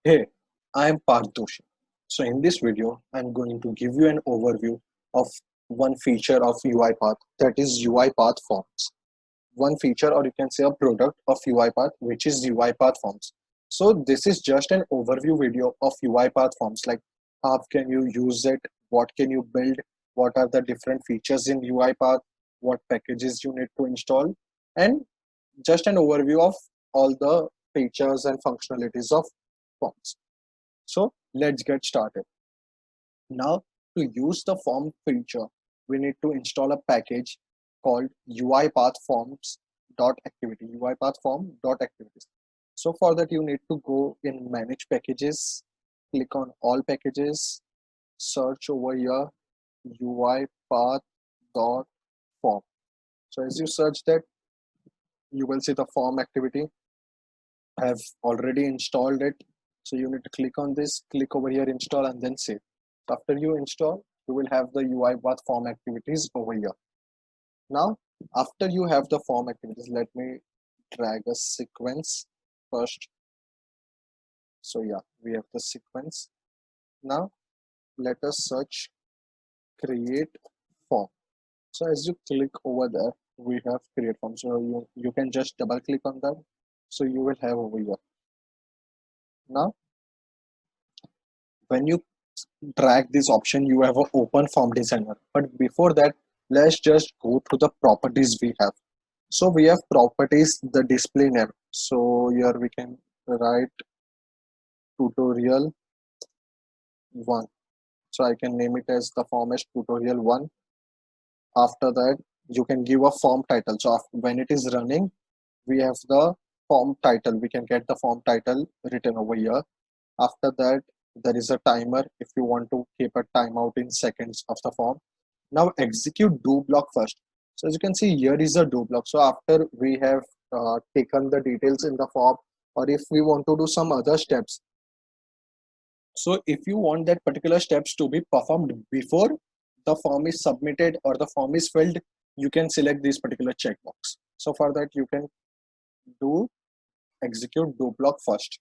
Hey, I am Parth Doshi. So in this video, I'm going to give you an overview of one feature of UiPath, that is UiPath Forms. One feature, or you can say a product of UiPath, which is UiPath Forms. So this is just an overview video of UiPath Forms, like how can you use it, what can you build, what are the different features in UiPath, what packages you need to install, and just an overview of all the features and functionalities of Forms. So let's get started. Now, to use the form feature, we need to install a package called UiPath Forms dot activity, UiPath Form dot activities. So for that, you need to go in Manage Packages, click on All Packages, search over here UiPath dot form. So as you search that, you will see the form activity. I have already installed it. So you need to click on this, click over here, install, and then save. After you install, you will have the UiPath form activities over here. Now, after you have the form activities, let me drag a sequence first. So yeah, we have the sequence. Now, let us search create form. So as you click over there, we have create form. So you can just double click on that. So you will have over here. Now, when you drag this option, you have an open form designer. But before that, let's just go to the properties we have. So we have properties, the display name. So here we can write tutorial 1. So I can name it as the form as tutorial 1. After that, you can give a form title. So when it is running, we have the form title. We can get the form title written over here. After that, there is a timer if you want to keep a timeout in seconds of the form. Now execute do block first. So as you can see, here is a do block. So after we have taken the details in the form, or if we want to do some other steps. So if you want that particular steps to be performed before the form is submitted or the form is filled, you can select this particular checkbox. So for that, you can do execute do block first.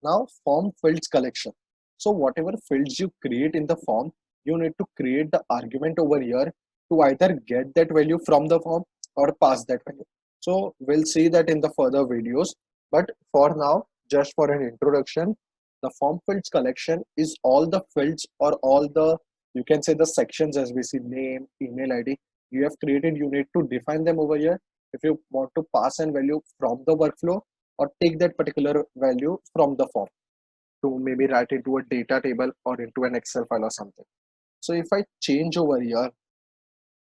Now form fields collection. So whatever fields you create in the form, you need to create the argument over here to either get that value from the form or pass that value. So we'll see that in the further videos, but for now, just for an introduction, the form fields collection is all the fields or all the, you can say, the sections, as we see name, email ID you have created. You need to define them over here if you want to pass an value from the workflow or take that particular value from the form to maybe write into a data table or into an Excel file or something. So if I change over here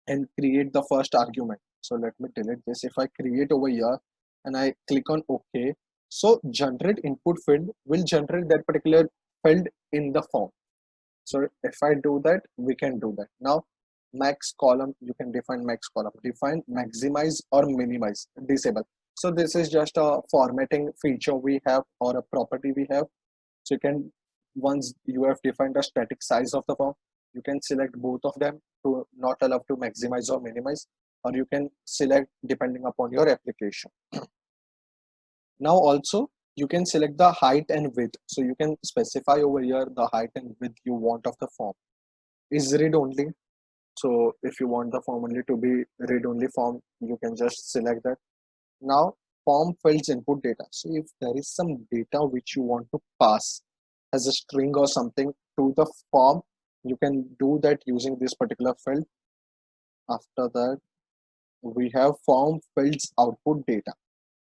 and create the first argument, so let me delete this. If I create over here and I click on OK, so generate input field will generate that particular field in the form. So if I do that, we can do that. Now max column, you can define max column, define maximize or minimize, disable. So this is just a formatting feature we have or a property we have. So you can, once you have defined the static size of the form, you can select both of them to not allow to maximize or minimize, or you can select depending upon your application. Now also you can select the height and width. So you can specify over here the height and width you want of the form. Is read only. So if you want the form only to be read only form, you can just select that. Now form fields input data. So if there is some data which you want to pass as a string or something to the form, you can do that using this particular field. After that, we have form fields output data.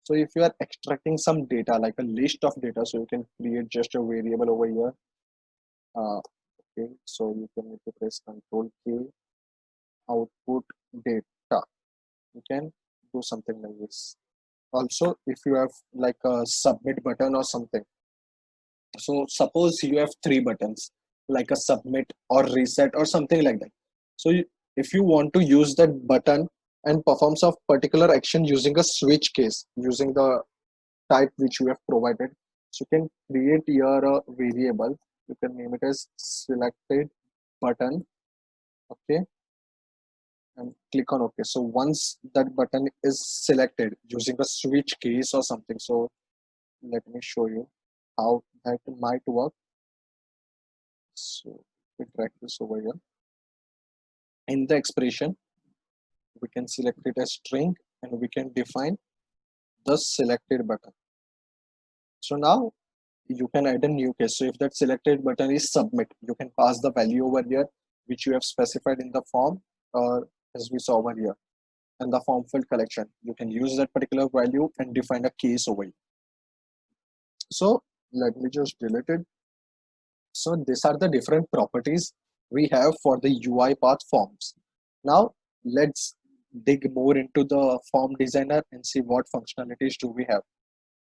So if you are extracting some data like a list of data, so you can create just a variable over here. Okay, so you can need to press Control K, output data. You can do something like this. Also, if you have like a submit button or something, so suppose you have three buttons like a submit or reset or something like that. So if you want to use that button and perform some particular action using a switch case, using the type which you have provided, so you can create here a variable. You can name it as selected button. Okay, and click on OK. So once that button is selected using a switch case or something, so let me show you how that might work. So we drag this over here. In the expression, we can select it as string and we can define the selected button. So now you can add a new case. So if that selected button is submit, you can pass the value over here which you have specified in the form, or as we saw over here and the form field collection. You can use that particular value and define a case over here. So let me just delete it. So these are the different properties we have for the UiPath forms. Now let's dig more into the form designer and see what functionalities do we have.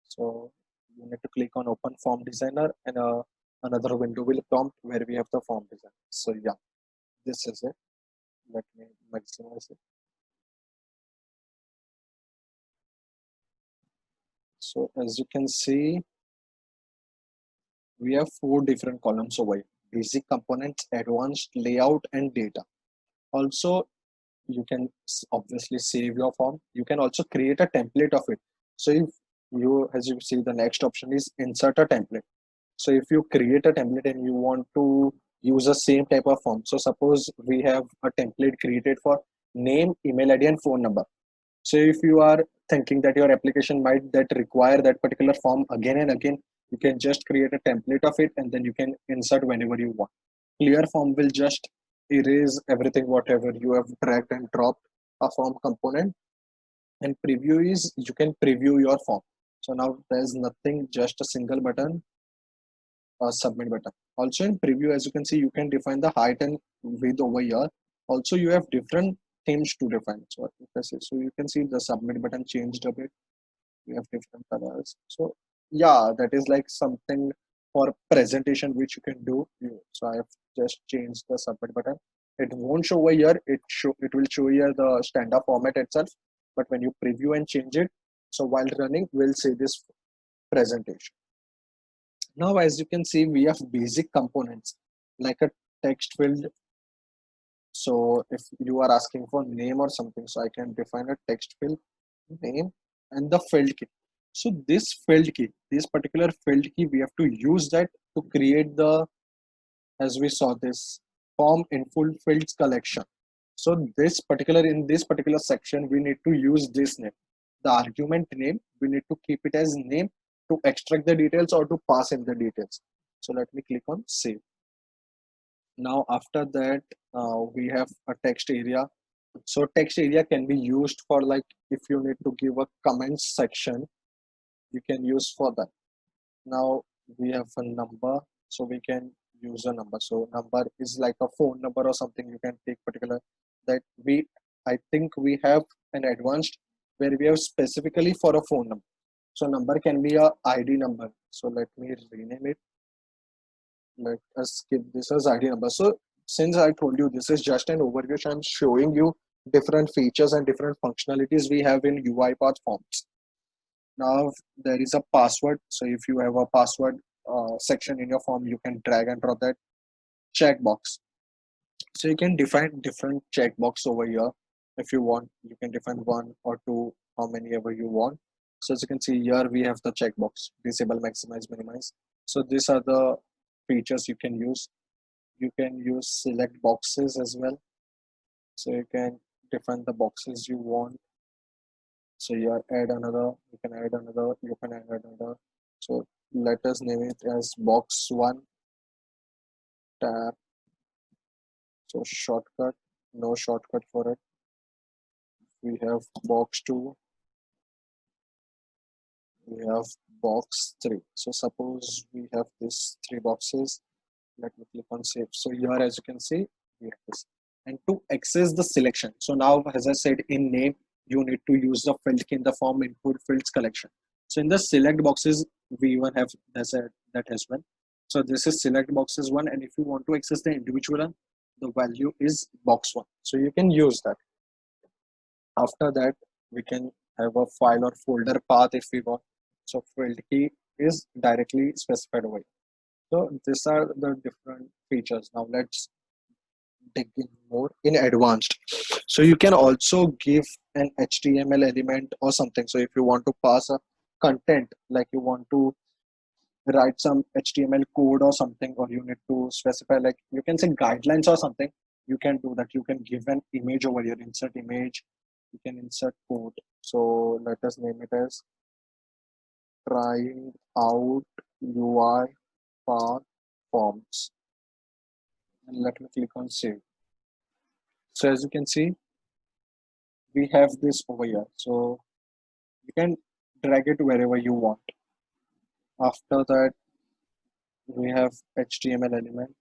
So you need to click on open form designer and another window will prompt where we have the form design. So yeah, this is it. Let me maximize it. So as you can see, we have four different columns over here: basic components, advanced, layout, and data. Also, you can obviously save your form. You can also create a template of it. So if you, as you see, the next option is insert a template. So if you create a template and you want to use the same type of form, so suppose we have a template created for name, email ID, and phone number. So if you are thinking that your application might that require that particular form again and again, you can just create a template of it and then you can insert whenever you want. Clear form will just erase everything whatever you have dragged and dropped a form component. And preview is you can preview your form. So now there's nothing, just a single button, submit button. Also in preview, as you can see, you can define the height and width over here. Also you have different themes to define. So if I say, so you can see the submit button changed a bit. We have different colors. So yeah, that is like something for presentation which you can do. So I have just changed the submit button. It won't show over here. It will show here the standard format itself. But when you preview and change it, so while running, we'll see this presentation. Now, as you can see, we have basic components like a text field. So if you are asking for name or something, so I can define a text field, name, and the field key. So this field key, this particular field key, we have to use that to create the, as we saw, this form in full fields collection. So in this particular section, we need to use this name. The argument name, we need to keep it as name to extract the details or to pass in the details. So let me click on save. Now after that, we have a text area. So text area can be used for, like, if you need to give a comments section, you can use for that. Now we have a number, so we can use a number. So number is like a phone number or something. You can take particular that I think we have an advanced where we have specifically for a phone number. So number can be a ID number. So let me rename it. Let us give this as ID number. So since I told you this is just an overview, so I'm showing you different features and different functionalities we have in UiPath Forms. Now there is a password. So if you have a password section in your form, you can drag and drop that checkbox. So you can define different checkbox over here. If you want, you can define one or two, how many ever you want. So as you can see here, we have the checkbox: disable, maximize, minimize. So these are the features you can use. You can use select boxes as well. So you can define the boxes you want. So you add another, you can add another, you can add another. So let us name it as box 1 tab. So shortcut, no shortcut for it. We have box 2, we have box 3. So suppose we have these 3 boxes. Let me click on save. So here, as you can see, we have this. And to access the selection, so now as I said, in name you need to use the field key in the form input fields collection. So in the select boxes, we even have that as well. So this is select boxes 1, and if you want to access the individual one, the value is box 1. So you can use that. After that, we can have a file or folder path if we want. So field key is directly specified away. So these are the different features. Now let's dig in more in advanced. So you can also give an HTML element or something. So if you want to pass a content, like you want to write some HTML code or something, or you need to specify, like you can say guidelines or something, you can do that. You can give an image over here, insert image, you can insert code. So let us name it as trying out UI path forms, and let me click on save. So as you can see, we have this over here. So you can drag it wherever you want. After that, we have HTML element.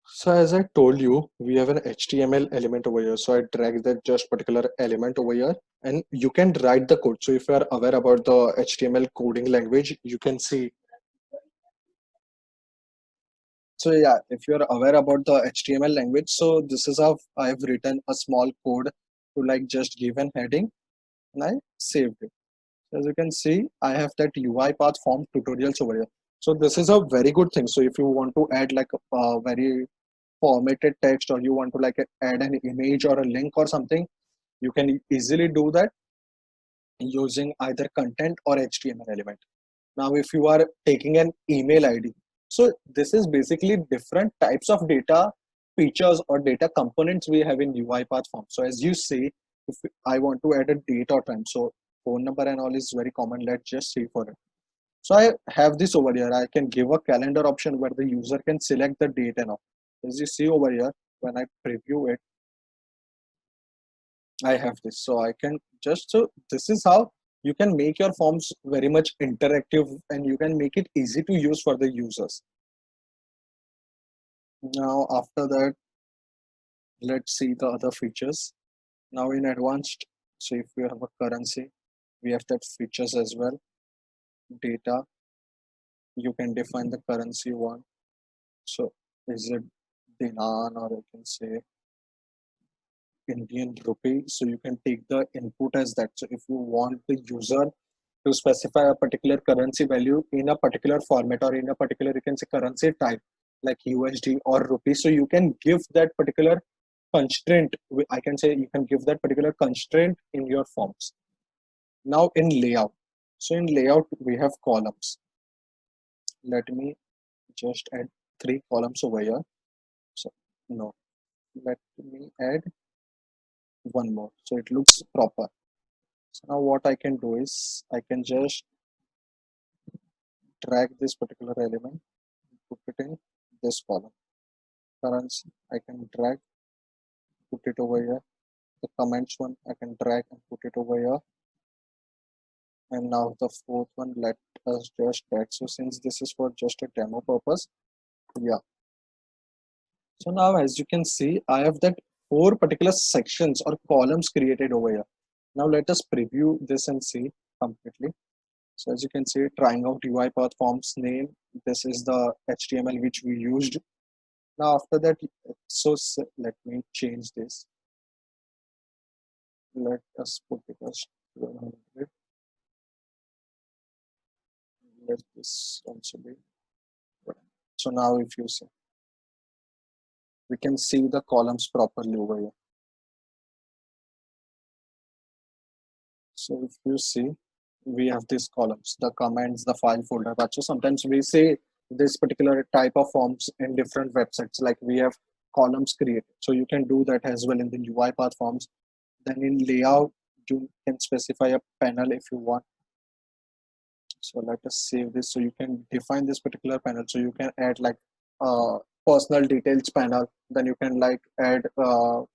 So as I told you, we have an HTML element over here. So I drag that just particular element over here, and you can write the code. So if you are aware about the HTML coding language, you can see. So yeah, if you are aware about the HTML language, so this is how I've written a small code to like just give an heading, and I saved it. As you can see, I have that UiPath form tutorials over here. So this is a very good thing. So if you want to add like a very formatted text, or you want to like add an image or a link or something, you can easily do that using either content or HTML element. Now if you are taking an email ID, so this is basically different types of data features or data components we have in UiPath form. So as you see, if I want to add a date or time, so phone number and all is very common, let's just see for it. So I have this over here. I can give a calendar option where the user can select the date and all. As you see over here, when I preview it, I have this. So I can just, so this is how you can make your forms very much interactive, and you can make it easy to use for the users. Now after that, let's see the other features. Now in advanced, so if we have a currency, we have that features as well. Data, you can define the currency you want. So is it dinar, or you can say Indian rupee. So you can take the input as that. So if you want the user to specify a particular currency value in a particular format, or in a particular, you can say currency type like USD or rupee, so you can give that particular constraint. I can say you can give that particular constraint in your forms. Now in layout, so in layout we have columns. Let me just add 3 columns over here. So no, let me add one more so it looks proper. So now what I can do is I can just drag this particular element, put it in this column. Currency, I can drag, put it over here. The comments one, I can drag and put it over here. And now the fourth one, let us just drag. So since this is for just a demo purpose, yeah. So now as you can see, I have that 4 particular sections or columns created over here. Now let us preview this and see completely. So as you can see, trying out UiPath Forms name. This is the HTML which we used. Now after that, so let me change this. Let us put it as 100. Let this also be. So now if you see, we can see the columns properly over here. So if you see, we have these columns, the comments, the file folder. But so sometimes we say this particular type of forms in different websites, like we have columns created. So you can do that as well in the UiPath forms. Then in layout, you can specify a panel if you want. So let us save this. So you can define this particular panel. So you can add like personal details panel. Then you can like add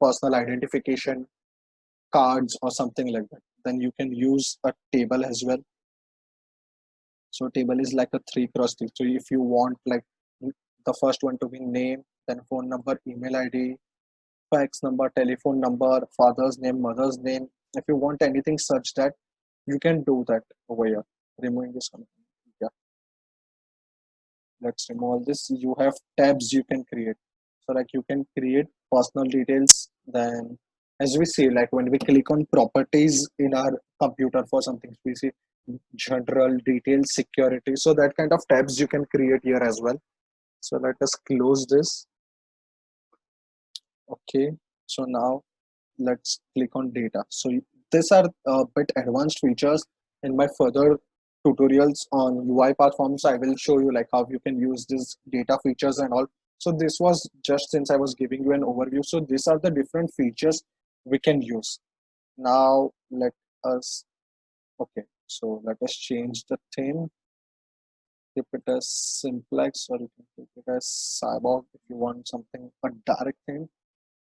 personal identification cards or something like that. Then you can use a table as well. So table is like a 3x3. So if you want like the first one to be name, then phone number, email ID, fax number, telephone number, father's name, mother's name. If you want anything such that, you can do that over here. Removing this one. Yeah, let's remove all this. You have tabs you can create. So like you can create personal details. Then as we see, like when we click on properties in our computer for something, we see general details, security. So that kind of tabs you can create here as well. So let us close this. Okay. So now let's click on data. So these are a bit advanced features. In my further tutorials on UiPath Forms, I will show you like how you can use this data features and all. So this was just since I was giving you an overview. So these are the different features we can use. Now let us, okay, so let us change the theme. Keep it as simplex, or you can keep it as cyborg if you want something a direct theme.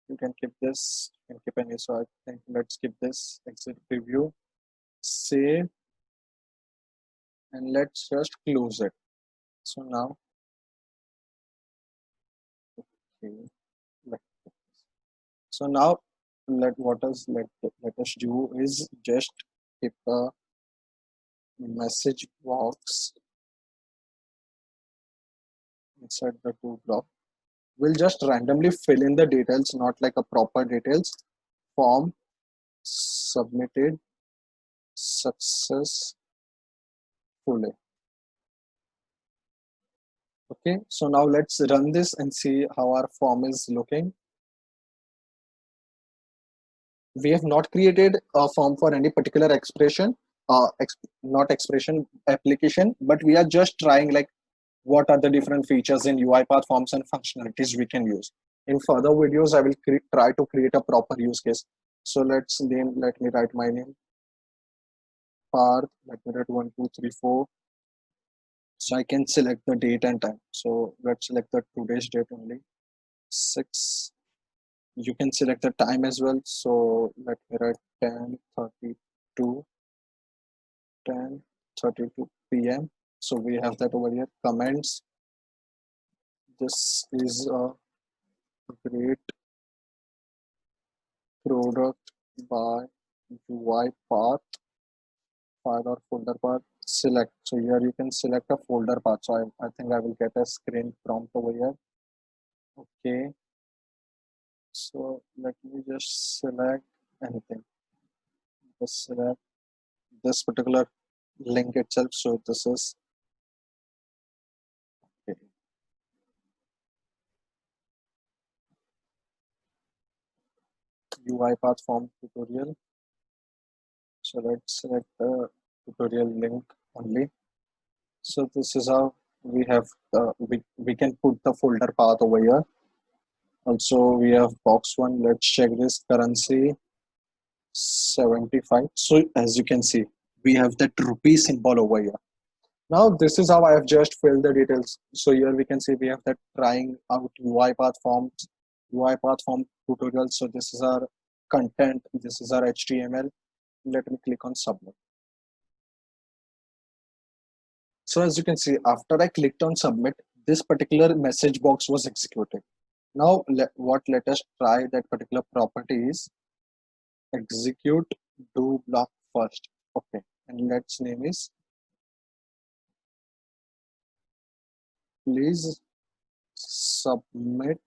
You can keep this, you can keep any. So I think let's keep this exit preview, save, and let's just close it. So now, okay, let, so now let us do is just keep a message box inside the two block. We'll just randomly fill in the details, not like a proper details. Form submitted successfully. Okay, so now let's run this and see how our form is looking. We have not created a form for any particular expression, not expression application, but we are just trying like what are the different features in UiPath Forms and functionalities we can use. In further videos, I will try to create a proper use case. So let me write my name, path, let me write 1234. So I can select the date and time. So let's select the today's date only, 6. You can select the time as well. So let me write 10:32, 10:32 p.m. So we have that over here. Comments. This is a great product by UiPath. File or folder path. Select. So here you can select a folder path. So I think I will get a screen prompt over here. Okay. So let me just select anything. Just select this particular link itself. So this is okay. UiPath Form tutorial. So let's select the tutorial link only. So this is how we have we can put the folder path over here. Also we have box one. Let's check this currency 75. So as you can see, we have that rupee symbol over here. Now this is how I have just filled the details. So here we can see we have that trying out UiPath Forms, UiPath Form tutorial. So this is our content. This is our HTML. Let me click on submit. So as you can see, after I clicked on submit, this particular message box was executed. Now let us try that particular property is execute do block first. Okay, and let's name is please submit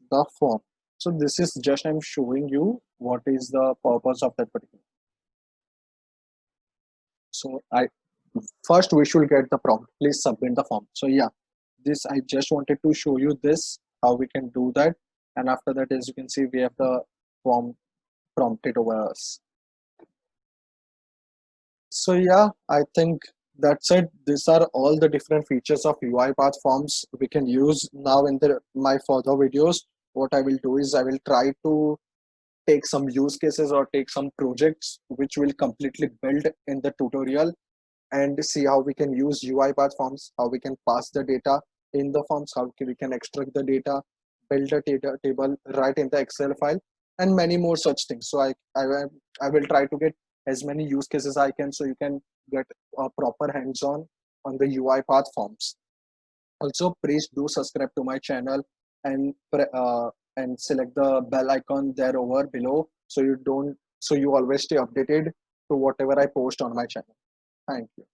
the form. So this is just I'm showing you what is the purpose of that particular. So I first we should get the prompt. Please submit the form. So yeah, this I just wanted to show you this how we can do that, and after that, as you can see, we have the form prompted over us. So yeah, I think that's it. These are all the different features of UiPath Forms we can use now in my further videos. What I will do is I will try to take some use cases or take some projects which will completely build in the tutorial and see how we can use UiPath Forms, how we can pass the data in the forms, how we can extract the data, build a data table right in the Excel file, and many more such things. So I will try to get as many use cases I can, so you can get a proper hands-on the UiPath Forms. Also, please do subscribe to my channel and and select the bell icon there over below, so you always stay updated to whatever I post on my channel. Thank you.